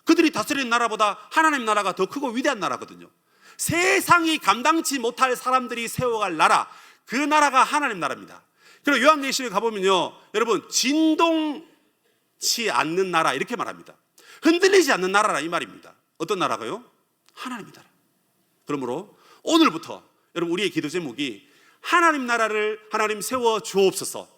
그들이 다스리는 나라보다 하나님 나라가 더 크고 위대한 나라거든요. 세상이 감당치 못할 사람들이 세워갈 나라, 그 나라가 하나님 나라입니다. 그리고 요한계시록에 가보면요, 여러분, 진동치 않는 나라 이렇게 말합니다. 흔들리지 않는 나라라 이 말입니다. 어떤 나라가요? 하나님 나라. 그러므로 오늘부터 여러분, 우리의 기도 제목이 하나님 나라를 하나님 세워 주옵소서.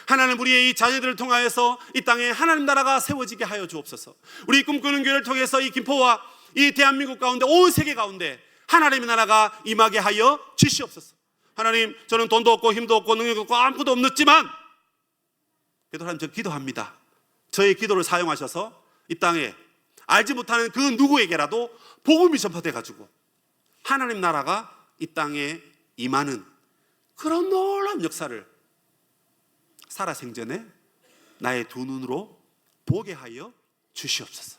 하나님, 우리의 이 자녀들을 통하여서 이 땅에 하나님 나라가 세워지게 하여 주옵소서. 우리 꿈꾸는 교회를 통해서 이 김포와 이 대한민국 가운데, 온 세계 가운데 하나님의 나라가 임하게 하여 주시옵소서. 하나님, 저는 돈도 없고 힘도 없고 능력도 없고 아무것도 없지만 그래도 하나님, 저 기도합니다. 저의 기도를 사용하셔서 이 땅에 알지 못하는 그 누구에게라도 복음이 전파돼 가지고 하나님 나라가 이 땅에 임하는 그런 놀라운 역사를 살아생전에 나의 두 눈으로 보게 하여 주시옵소서.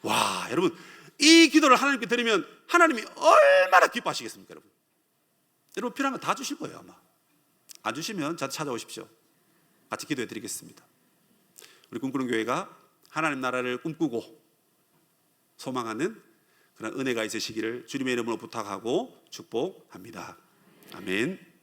와, 여러분, 이 기도를 하나님께 드리면 하나님이 얼마나 기뻐하시겠습니까? 여러분 필요한 거 다 주실 거예요. 아마 안 주시면 저한테 찾아오십시오. 같이 기도해 드리겠습니다. 우리 꿈꾸는 교회가 하나님 나라를 꿈꾸고 소망하는 그런 은혜가 있으시기를 주님의 이름으로 부탁하고 축복합니다. 아멘.